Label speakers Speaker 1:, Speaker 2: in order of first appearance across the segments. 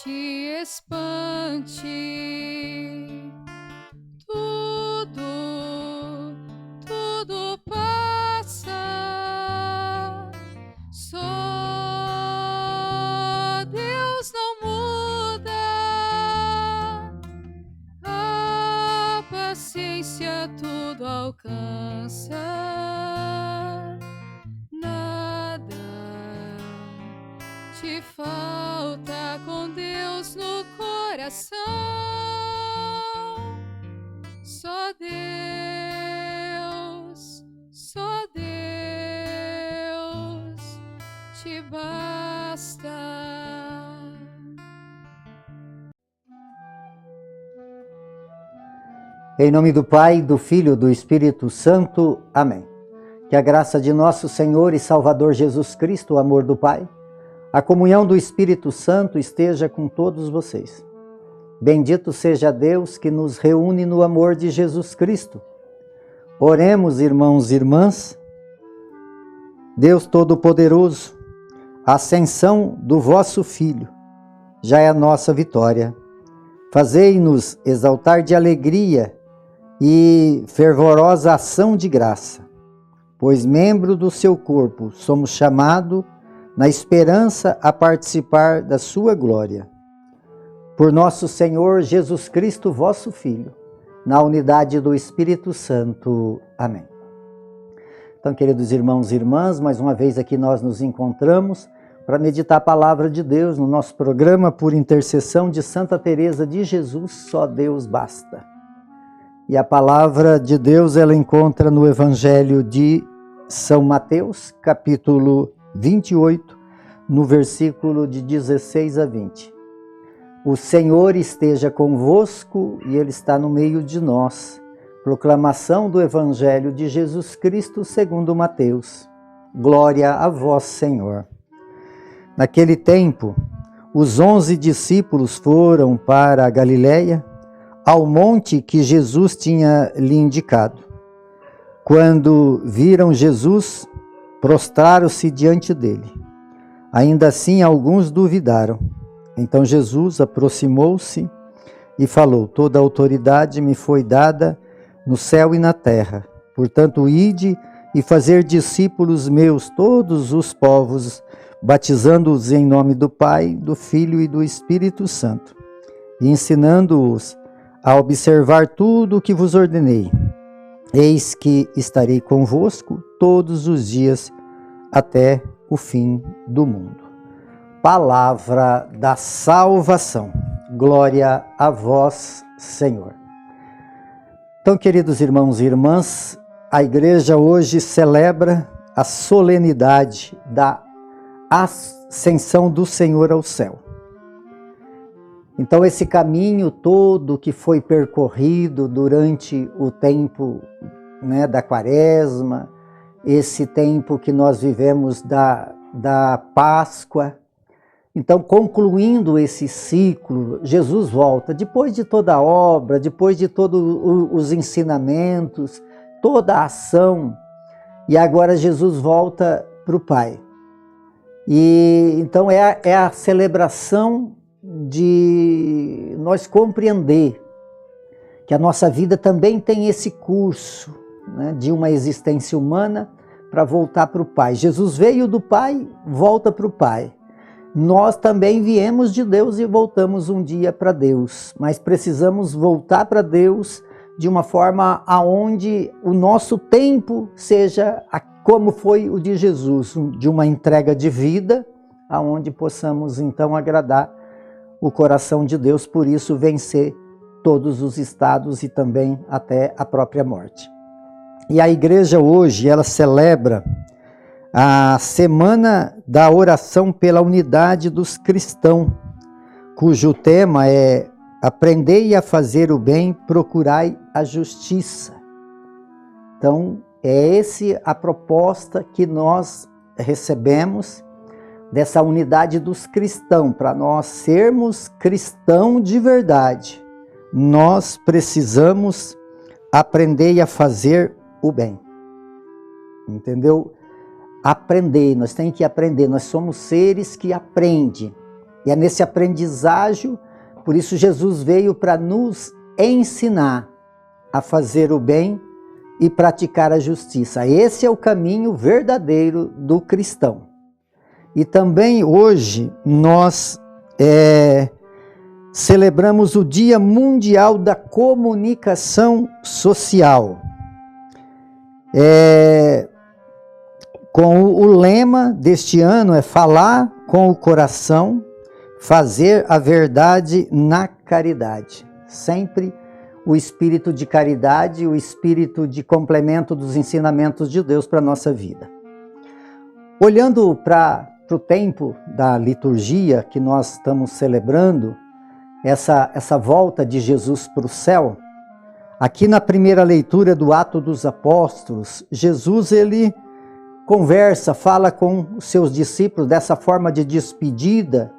Speaker 1: te espante. Tudo passa. Só Deus não muda. A paciência tudo alcança. Nada te falta com Deus no coração. Só Deus te basta.
Speaker 2: Em nome do Pai, do Filho e do Espírito Santo. Amém. Que a graça de nosso Senhor e Salvador Jesus Cristo, o amor do Pai, a comunhão do Espírito Santo esteja com todos vocês. Bendito seja Deus que nos reúne no amor de Jesus Cristo. Oremos, irmãos e irmãs. Deus Todo-Poderoso, a ascensão do vosso Filho já é a nossa vitória. Fazei-nos exaltar de alegria e fervorosa ação de graça, pois membro do seu corpo somos chamados na esperança a participar da sua glória. Por nosso Senhor Jesus Cristo, vosso Filho, na unidade do Espírito Santo. Amém. Então, queridos irmãos e irmãs, mais uma vez aqui nós nos encontramos para meditar a palavra de Deus no nosso programa por intercessão de Santa Teresa de Jesus, só Deus basta. E a palavra de Deus ela encontra no Evangelho de São Mateus, capítulo 28, no versículo de 16 a 20. O Senhor esteja convosco e Ele está no meio de nós. Proclamação do Evangelho de Jesus Cristo segundo Mateus. Glória a vós, Senhor. Naquele tempo, os 11 discípulos foram para a Galiléia, ao monte que Jesus tinha lhe indicado. Quando viram Jesus, prostraram-se diante dele. Ainda assim, alguns duvidaram. Então Jesus aproximou-se e falou: toda a autoridade me foi dada no céu e na terra. Portanto, ide e fazer discípulos meus todos os povos, batizando-os em nome do Pai, do Filho e do Espírito Santo, e ensinando-os a observar tudo o que vos ordenei. Eis que estarei convosco todos os dias até o fim do mundo. Palavra da salvação. Glória a vós, Senhor. Então, queridos irmãos e irmãs, a igreja hoje celebra a solenidade da ascensão do Senhor ao céu. Então, esse caminho todo que foi percorrido durante o tempo, da Quaresma, esse tempo que nós vivemos da Páscoa. Então, concluindo esse ciclo, Jesus volta, depois de toda a obra, depois de todos os ensinamentos, toda a ação, e agora Jesus volta para o Pai. E então é a celebração de nós compreender que a nossa vida também tem esse curso, de uma existência humana para voltar para o Pai. Jesus veio do Pai, volta para o Pai. Nós também viemos de Deus e voltamos um dia para Deus, mas precisamos voltar para Deus de uma forma aonde o nosso tempo seja como foi o de Jesus, de uma entrega de vida, aonde possamos então agradar o coração de Deus, por isso vencer todos os estados e também até a própria morte. E a igreja hoje, ela celebra a Semana da Oração pela Unidade dos Cristãos, cujo tema é Aprendei a fazer o bem, procurai a justiça. Então, é essa a proposta que nós recebemos dessa unidade dos cristãos. Para nós sermos cristãos de verdade, nós precisamos aprender a fazer o bem. Entendeu? Aprender, nós temos que aprender, nós somos seres que aprendem. E é nesse aprendizagem, por isso Jesus veio para nos ensinar a fazer o bem e praticar a justiça. Esse é o caminho verdadeiro do cristão. E também hoje nós celebramos o Dia Mundial da Comunicação Social. Com o lema deste ano é falar com o coração, fazer a verdade na caridade. Sempre o espírito de caridade, o espírito de complemento dos ensinamentos de Deus para a nossa vida. Olhando para o tempo da liturgia que nós estamos celebrando, essa volta de Jesus para o céu, aqui na primeira leitura do Atos dos Apóstolos, Jesus ele conversa, fala com os seus discípulos dessa forma de despedida,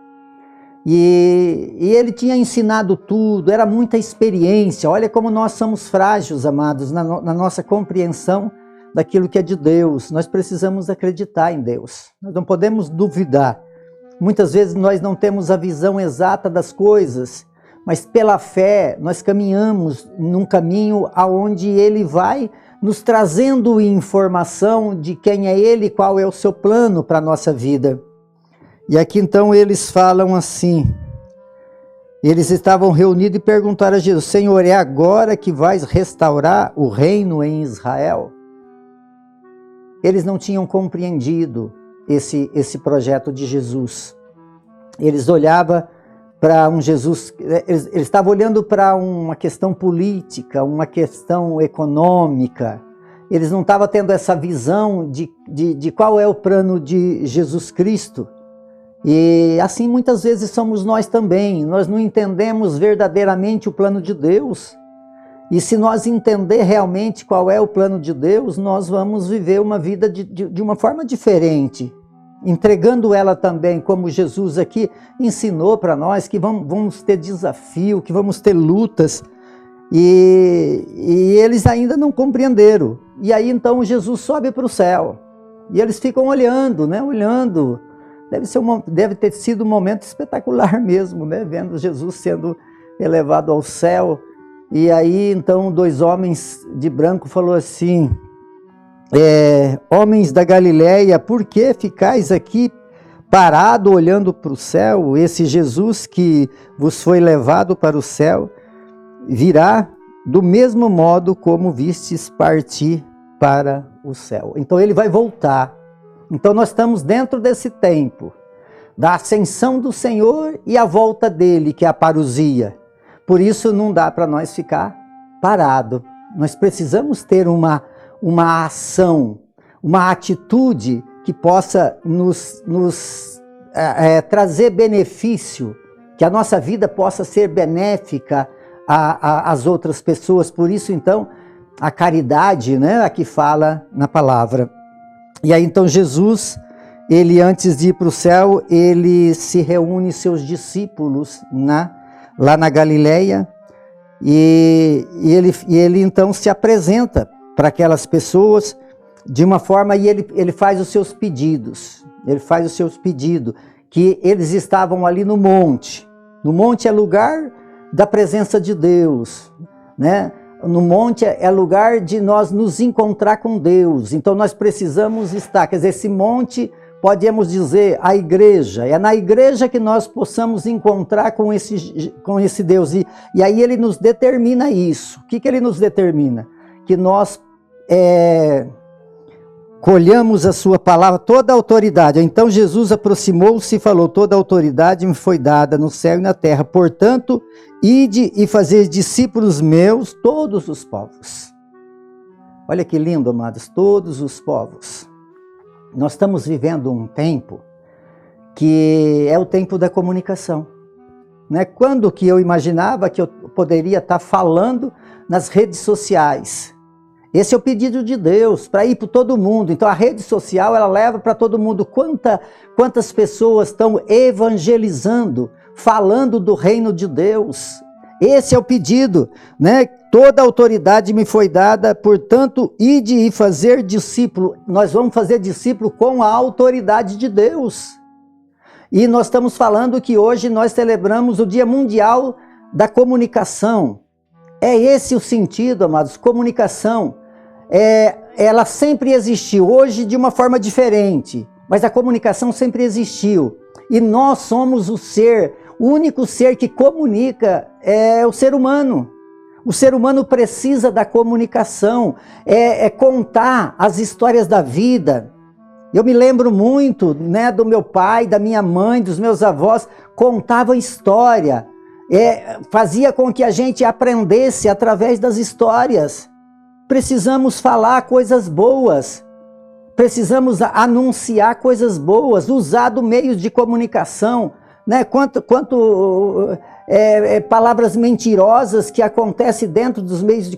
Speaker 2: e ele tinha ensinado tudo, era muita experiência. Olha como nós somos frágeis, amados, na nossa compreensão daquilo que é de Deus. Nós precisamos acreditar em Deus, nós não podemos duvidar. Muitas vezes nós não temos a visão exata das coisas, mas pela fé nós caminhamos num caminho aonde Ele vai nos trazendo informação de quem é Ele, qual é o seu plano para a nossa vida. E aqui então eles falam assim, eles estavam reunidos e perguntaram a Jesus: Senhor, é agora que vais restaurar o reino em Israel? Eles não tinham compreendido esse projeto de Jesus. Eles olhavam para um Jesus, eles estavam olhando para uma questão política, uma questão econômica. Eles não estavam tendo essa visão de qual é o plano de Jesus Cristo. E assim muitas vezes somos nós também. Nós não entendemos verdadeiramente o plano de Deus. E se nós entender realmente qual é o plano de Deus, nós vamos viver uma vida de uma forma diferente, entregando ela também, como Jesus aqui ensinou para nós, que vamos ter desafio, que vamos ter lutas, e eles ainda não compreenderam. E aí então Jesus sobe para o céu, e eles ficam olhando, né? Olhando. Deve ter sido um momento espetacular mesmo, né? Vendo Jesus sendo elevado ao céu. E aí então 2 homens de branco falou assim: homens da Galileia, por que ficais aqui parado olhando para o céu? Esse Jesus que vos foi levado para o céu virá do mesmo modo como vistes partir para o céu. Então ele vai voltar. Então nós estamos dentro desse tempo da ascensão do Senhor e a volta dele, que é a parousia. Por isso não dá para nós ficar parado. Nós precisamos ter uma ação, uma atitude que possa nos trazer benefício, que a nossa vida possa ser benéfica às outras pessoas. Por isso, então, a caridade, né, a que fala na palavra. E aí, então, Jesus, ele antes de ir para o céu, ele se reúne seus discípulos lá na Galileia, e ele então se apresenta para aquelas pessoas de uma forma, e ele faz os seus pedidos. Ele faz os seus pedidos, que eles estavam ali no monte. No monte é lugar da presença de Deus, né? No monte é lugar de nós nos encontrar com Deus. Então nós precisamos estar, quer dizer, esse monte, podemos dizer, a igreja. É na igreja que nós possamos encontrar com esse Deus. E aí ele nos determina isso. O que ele nos determina? Que nós colhamos a sua palavra, toda a autoridade. Então Jesus aproximou-se e falou: toda a autoridade me foi dada no céu e na terra. Portanto, ide e fazer discípulos meus todos os povos. Olha que lindo, amados, todos os povos. Nós estamos vivendo um tempo que é o tempo da comunicação. Né? Quando que eu imaginava que eu poderia estar falando nas redes sociais? Esse é o pedido de Deus, para ir para todo mundo. Então a rede social, ela leva para todo mundo. Quantas pessoas estão evangelizando, falando do reino de Deus? Esse é o pedido, né? Toda autoridade me foi dada, portanto, ide e fazer discípulo. Nós vamos fazer discípulo com a autoridade de Deus. E nós estamos falando que hoje nós celebramos o Dia Mundial da Comunicação. É esse o sentido, amados, comunicação. Ela sempre existiu, hoje de uma forma diferente, mas a comunicação sempre existiu. E nós somos o único ser que comunica é o ser humano. O ser humano precisa da comunicação, contar as histórias da vida. Eu me lembro muito, né, do meu pai, da minha mãe, dos meus avós, contavam história. Fazia com que a gente aprendesse através das histórias. Precisamos falar coisas boas, precisamos anunciar coisas boas, usar do meio de comunicação, né? Quanto palavras mentirosas que acontecem dentro dos meios de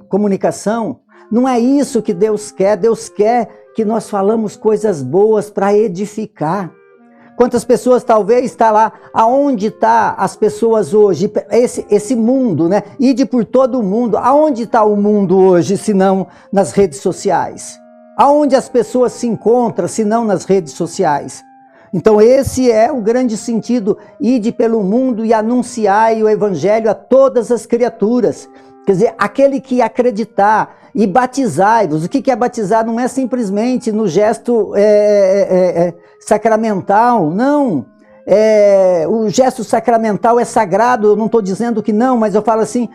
Speaker 2: comunicação. Não é isso que Deus quer que nós falamos coisas boas para edificar. Quantas pessoas talvez está lá, aonde está as pessoas hoje, esse mundo, né? Ide por todo o mundo, aonde está o mundo hoje, se não nas redes sociais? Aonde as pessoas se encontram, se não nas redes sociais? Então esse é o grande sentido, ide pelo mundo e anunciai o evangelho a todas as criaturas. Quer dizer, aquele que acreditar e batizai-vos. O que é batizar? Não é simplesmente no gesto sacramental, não. O gesto sacramental é sagrado, eu não estou dizendo que não, mas eu falo assim,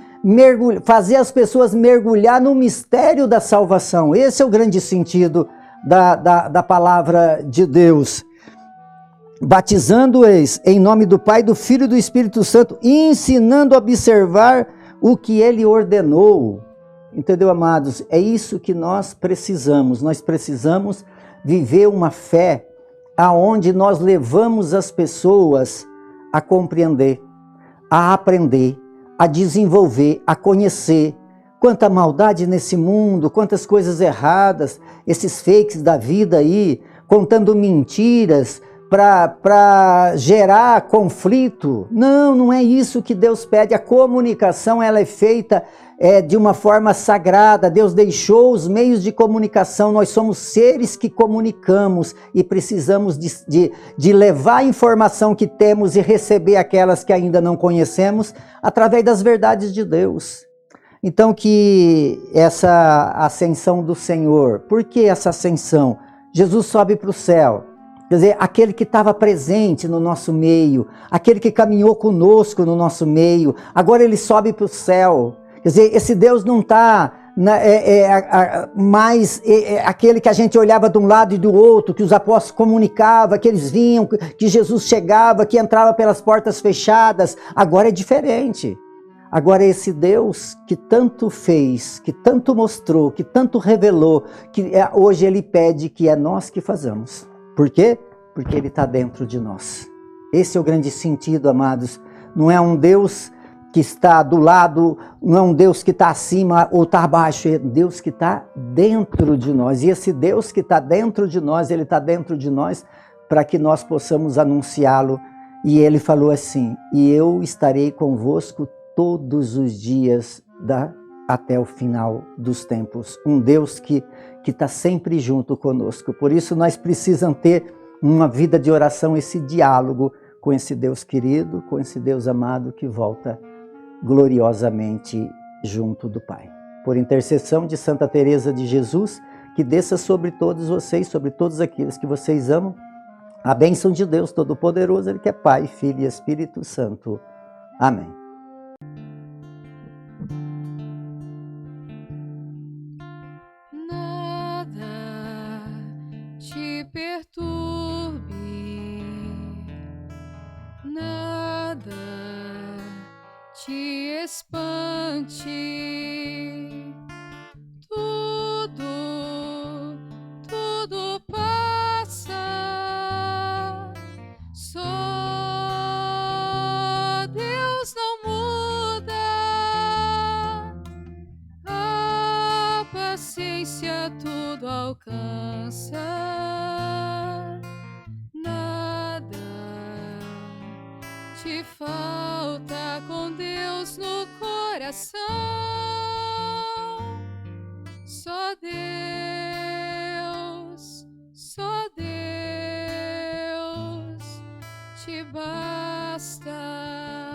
Speaker 2: fazer as pessoas mergulhar no mistério da salvação. Esse é o grande sentido da palavra de Deus. Batizando-os em nome do Pai, do Filho e do Espírito Santo, ensinando a observar o que ele ordenou. Entendeu, amados? É isso que nós precisamos. Nós precisamos viver uma fé aonde nós levamos as pessoas a compreender, a aprender, a desenvolver, a conhecer. Quanta maldade nesse mundo, quantas coisas erradas, esses fakes da vida aí, contando mentiras para gerar conflito. Não é isso que Deus pede. A comunicação ela é feita de uma forma sagrada. Deus deixou os meios de comunicação. Nós somos seres que comunicamos e precisamos de levar a informação que temos e receber aquelas que ainda não conhecemos através das verdades de Deus. Então que essa ascensão do Senhor, por que essa ascensão? Jesus sobe para o céu. Quer dizer, aquele que estava presente no nosso meio, aquele que caminhou conosco no nosso meio, agora ele sobe para o céu. Quer dizer, esse Deus não está mais aquele que a gente olhava de um lado e do outro, que os apóstolos comunicavam, que eles vinham, que Jesus chegava, que entrava pelas portas fechadas. Agora é diferente. Agora esse Deus que tanto fez, que tanto mostrou, que tanto revelou, que hoje ele pede que é nós que façamos. Por quê? Porque ele está dentro de nós. Esse é o grande sentido, amados. Não é um Deus que está do lado, não é um Deus que está acima ou está abaixo, é Deus que está dentro de nós. E esse Deus que está dentro de nós, ele está dentro de nós para que nós possamos anunciá-lo. E ele falou assim, e eu estarei convosco todos os dias até o final dos tempos. Um Deus que está sempre junto conosco. Por isso nós precisamos ter uma vida de oração, esse diálogo com esse Deus querido, com esse Deus amado que volta gloriosamente junto do Pai. Por intercessão de Santa Teresa de Jesus, que desça sobre todos vocês, sobre todos aqueles que vocês amam, a bênção de Deus Todo-Poderoso, Ele que é Pai, Filho e Espírito Santo. Amém.
Speaker 1: Te espante, tudo passa, só Deus não muda, a paciência tudo alcança, nada te falta com Deus no coração, só Deus te basta.